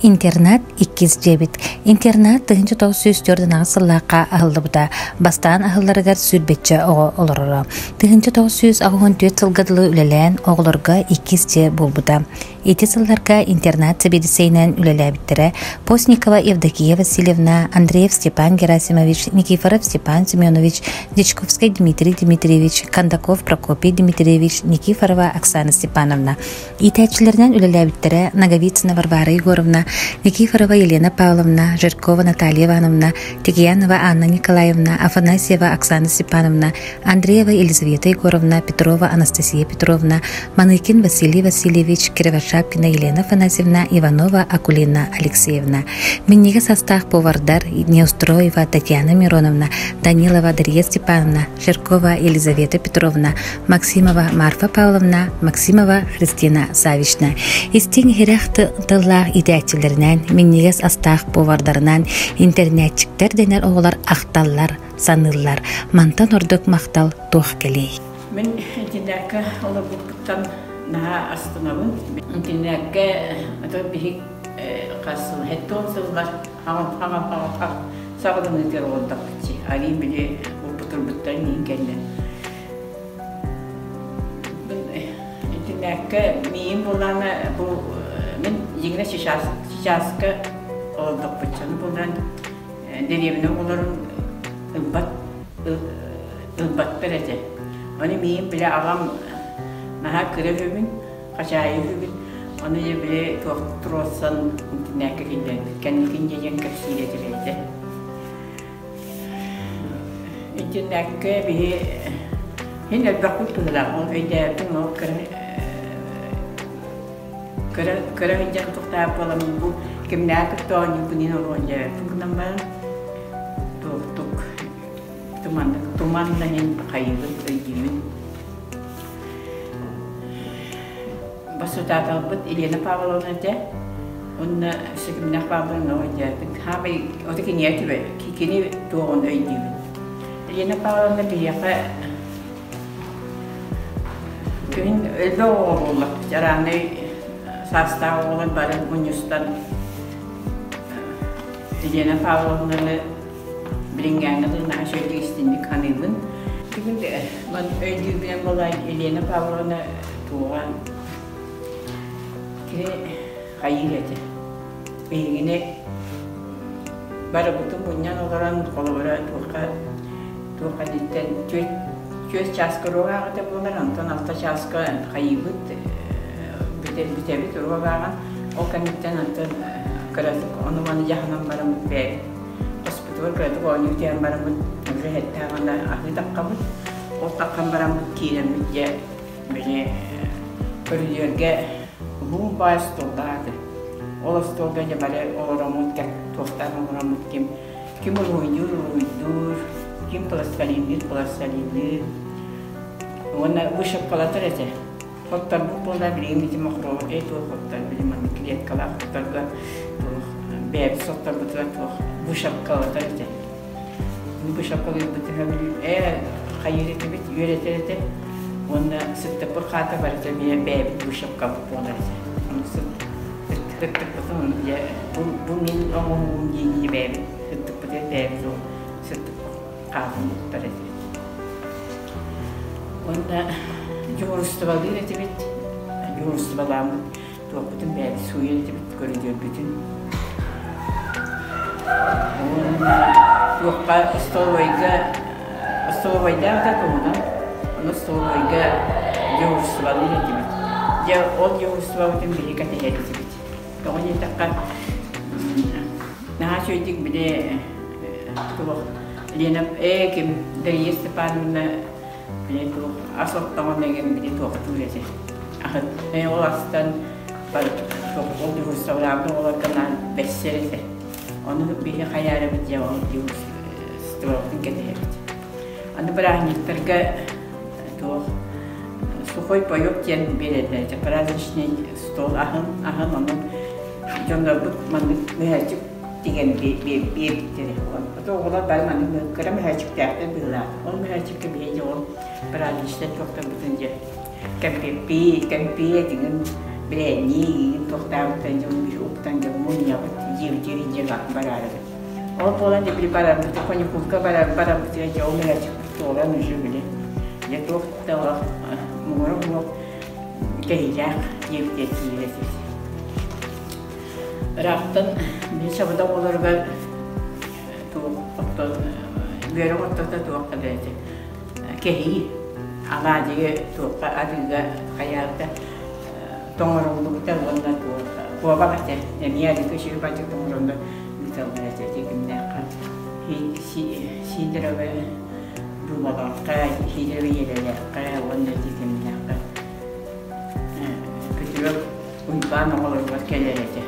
Интернат иккис жебит. Интернат тыгынчы тоғы сөз төрден ағысыллаққа ағылдыбыда. Бастан ағыларыгар сүрбетчі олырыры. Тыгынчы тоғы сөз ағуын төт сылғадылы үлелән оғылырға иккис же болбыда. Эти сылларға интернат себедісейнен үлеләбіттірі Постникова Евдокия Васильевна, Андреев Степан Герасимович, Никифоров Степан Семенович, Дичковский Дмитрий Дмитриевич, Кандаков Прокопий Дмитриевич, Никифорова Оксана Степановна. Итәчілерінен үлеләбіттірі Наговицына Варвара Егоровна, Никифорова Елена Павловна, Жиркова Наталья Ивановна, Тегиянова Анна Николаевна, Афанасьева Оксана Степановна, Андреева Елизавета Егоровна, Петрова Анастасия Петровна, Маныкин Василий Васильевич, Кировошапкина Елена Афанасьевна, Иванова Акулина Алексеевна. Минниге состав повардар Неустроева Татьяна Мироновна, Данилова Дарья Степановна, Жиркова Елизавета Петровна, Максимова Марфа Павловна, Максимова Христина Савична. Истин херахты тыллах идәтчілерінен, миннигес астақ повардарынан, интернетчиктер денер оғылар ақталлар, саныллар, мантан ордық мақтал тоқ келей. Мен интернетке олы бұқтан наға астынабын. Интернетке атыр бейік қасыл хеттон сылдар, хаңа сағылың өтер олдақ бітсе. Арин біле ұпытыр бұттан ең кәлі. Интернетке мейін боланы бұл мен еңіне шишасқа олдық бұтчаны бұлдан деревінің оларын ылбат береді. Оны мейін біле ағам маға кірі хүмін, қашайы хүмін. Оны же біле тоқтыр олсан интернетке келден біткәнілген деген кірсейле дірейді. Интернетке біле hen әлбәқ бұттығылар. Ол өйдәрдің ол Kara hijau untuk tahap kalau minggu kemana kita nyukunin orang je, tunggu nambah tuk teman lain kayu berjimin. Basu tata bet Elena Pavlovna je, unna sekemana Pavlovna je, tapi otak ini aja be, kini tu orang berjimin. Elena Pavlovna biasa, kini eldo orang lah, caranya Sasta olan barang menyustan Elena Pavlovna bilingan itu nasional istimewa kanibun. Tapi man ödübüne mulai Elena Pavlovna tuan kira hayır aja. Begini baru betul punya orang kolaborasi tuan itu cuy caskroga atau punya nonton atau caskro hayır Bitebi turba bagan o kanitten antın karatık onu bana jahanam baramut be hospital karatık o nükleer baramut rehette anda ahli takkamut o takkam baramut kiremut ya böyle körüyorge bu baş toldadı olas tolda ya böyle oramut tek tostan oramut kim uydur kim plastalin ona bu şokolata rete Hotel bulan beli macam makro itu hotel beli mana kliat kalau hotel kan tu beb hotel betul tu bushap kalau tadi bushap kalau betul beli khair itu betul yure tadi wana setiap perkata berarti dia beb bushap kalau pun ada maksud tetap betul ya bungin orang gigi beb tetap betul beb tu setiap kamu tadi wana Jumhurbaşkanı tibet, Jumhurbaşkanı tuğaptın beri suyu tibet görüyor bütün. Tuğpa Stolovayda da doğudan, onu Stolovayda Jumhurbaşkanı tibet. Ya o Jumhurbaşkanı'nın biri katılıyor tibet. Doğru takkan, nah çocuk bir de tuğ, Lena kim dari Stepan'ın itu asal tahun dengan begitu waktu aja. Olastan pada waktu di Australia orang kenal besar itu. Onu lebih kaya ada berjauh di setelah tingkat itu. Anda berani terga tu sukhoi payok jen beda. Cepat sini stol ahan onu jangan but mana mehacik tinggal jadi. Atau orang baru mana kerana mehacik tiada bila. Orang mehacik kebiasaan berani kita waktu betul je. Kempi dengan berani untuk tahu tanjung biru tanjung munyap жем барады. Ол болан деп барам, коньюнктурка барам, тире олар толан уже биле. Я тоқтала муру кейжак ектетире. Рахтан мен шабыда оларға бері оттықта туаққа дәйті. Кехи аладығы туаққа адылға қаярда тоңырылдықта онда туаққа. Қуаба қате, әмияды көші бәтік тоңырылды бұталға әте текімді әққа. Сидірігі бұлмағаққа, сидірігі елелерққа, онда текімді әққа. Күтіріп ұйпан оғылырға келер әте.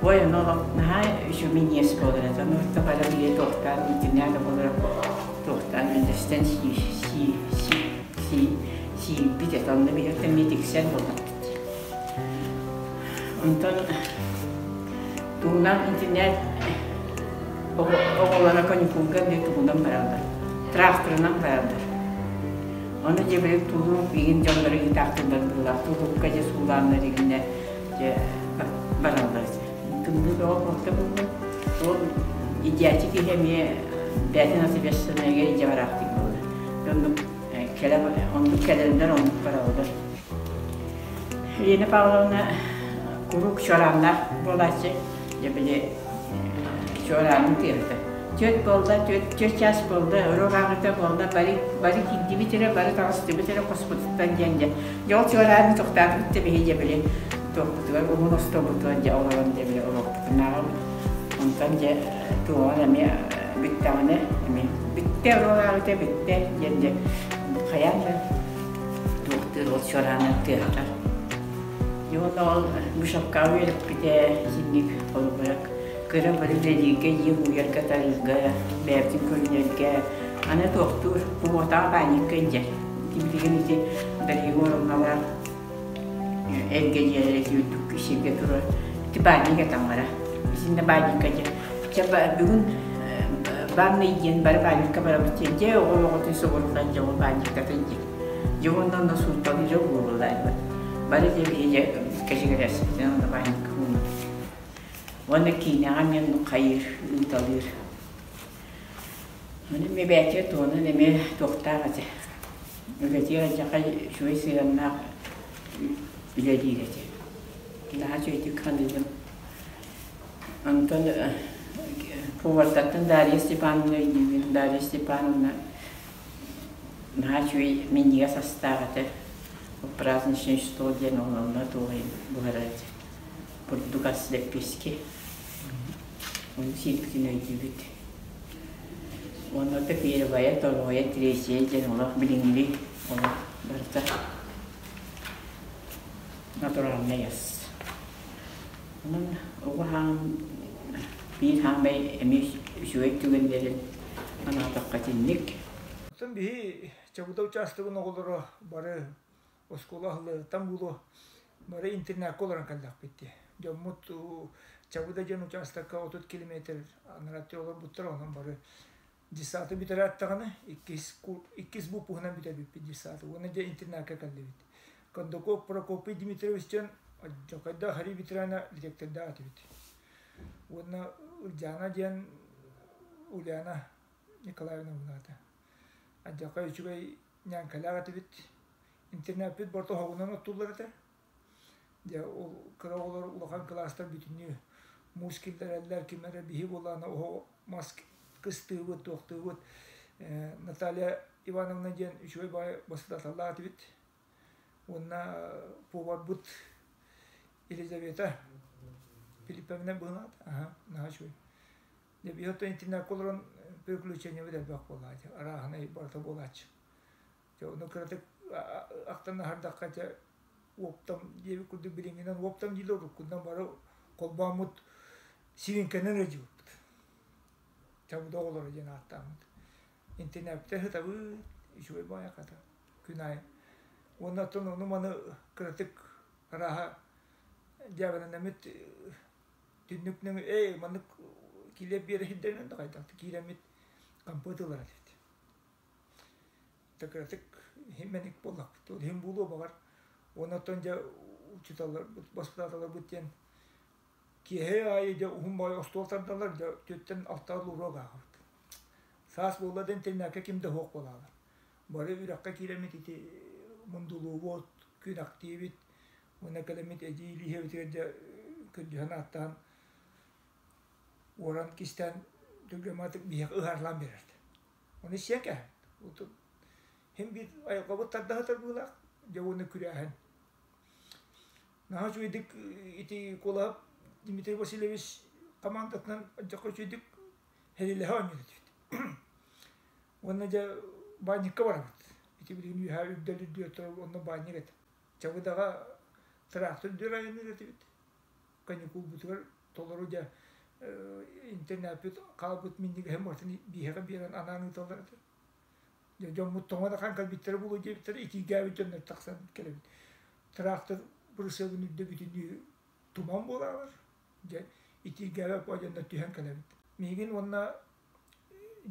Ой, но на еще меня сподобалось. Но это было мне тоқтар, интернет было тоқтар, мен дестен си бите там не бите медиксен болды. Онтон тугунан интернет оғылана коньюнктурга не тугунан баралдар. Тракторынан баралдар. Оны жебелек тугун биген жолдары тактырдар булар. Тугун каже суларны дегенде баралдар. Тымды оқты болды. Ол идиатик еме бәтін асы бәсінеге жабарақтық болды. Онды кәлеріндер онды баралды. Лені Павловна күрік шорамдар боласы, жебеле шорамын терді. Төт болды, төт час болды, ұрық ағыта болды, бары кидді бітірі, бары тағысты бітірі қоспыттан женде. Жол шорамын тоқтатып бітті бейі жебеле. Тоқтатығар, ұмын ұсты бұтыған же олаған жебеле ұрық бұтынағым. Онтан же туған әме бүттағыны, бітті ұрық ағыта бітті женде. Қаянды тоқтыр ол шораны тыртар. Yolda ol müşakka verip bir de zindik olarak kırı böyle dediğinge yığıyar katarızga, bertin köylerge, ana doktor bu vata panik kence. Tipigen ise dari yorumlar elgecelere yuttuk işe turur. Tipanik etamara. Bizinde panik kence. Çaba bugün ben ne yiyen bari panik kabara bitince o vakti sorundan cevap panik katınca. Yolundan da sultanı yok olurlar. Bari dia kasi kasi na banyak kung wala kinaan yan kayir utalir. Ano may baca tu, ano may doktor aja. Baca aja kay şuay siyan na biladi aja. Daha çok itu kandidim. Anton puvartatan dari Stepanovna daha çok meniga sastara праздничный стол день он на то и бухарать португальцы пески он сильно не видит он это первое то новое третье день он блингли он барта натурально яс он угам бир хамбай эми шуек түгендерин ана таккатинник сон би чабуда участогын оголоро бары Осколахлы там было бары интернет колоран калдак битти. Жоммут чабуда жан участокка 30 км анратыолор буттар онун бары 10 сааты битер аттаганы 2 бу пухнан битер бит 10 сааты. Оны же интернетке калды бит. Кондоков Прокопий Дмитриевичтен жокайда хари битрана директорда аты бит. Оны Ульяна жан Ульяна Николаевна булаты. Ажакай чугай нянкалага аты бит. Интернет бит борто хогунан оттулар эте. Я ол кыраолор улахан класстар бүтүнү мускилдерлер кимере бихи болана о маск кыстыбыт токтыбыт Наталья Ивановна ден үчөй бай бастаталла бит. Онна повар бут Елизавета Филипповна была. Ага, нахчой. Я бихото интернет колорон переключение ведет бак болачы. Араханы борто болачы. Я ну кратык актан хардаккача оптам деби куду билингенен оптам дилор кундан бары колбамут сиринкенен режип. Чабуда олор жана аттамыт. Интернетте хатабы ишой бая ката. Күнай. Оннан ону маны кратык раха жабынан эмет түннүкнүн маны килеп бери хидденен да кайта. Киремит компьютерлар дейт. Такратык химменик боллак. То хим булу багар. Оннан жа учиталар, баспаталар бүттен Тиhe ayı da boy ostoltardalar da tötten altta lura gağırt. Sas boladan tenaka kimde hok bolalar. Bare ürakka kiremet iti mundulu bot gün aktivit ona kalamet ecili hevtede kudhanattan oran kistan dogmatik biyak ıharlan bererdi. Onu şeka. Otu hem bir ayakkabı tadda bulak jawını kürahan. Nah cuidik iti kolab Dimitri Vasilyevich kamandatnan jakko cuidik helilehan yürüdü. Ona ja banyak var. İti bilin yu havi deli diyor onu banyak et. Çabuk daha traktör diyor ayını getirdi. Kanı kul butur toluru ja internet kalbut minni hem ortani biha biran ananı tolardı. Ya jomut tomada kan kalbitter bulu je bitter iki gavi cennet taksan kelebit. Traktör burası bunu da bütün tumam bolalar. Je iki gavi pojanda tühen kelebit. Migin onna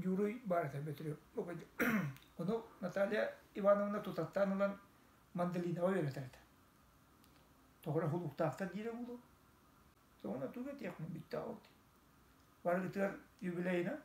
juru barata betrio. Onu Natalia Ivanovna tutattan olan mandalina öğretirdi. Tohra huluktakta dire bulu. Sonra tugat yakın bitti oldu. Var gitar jubileyine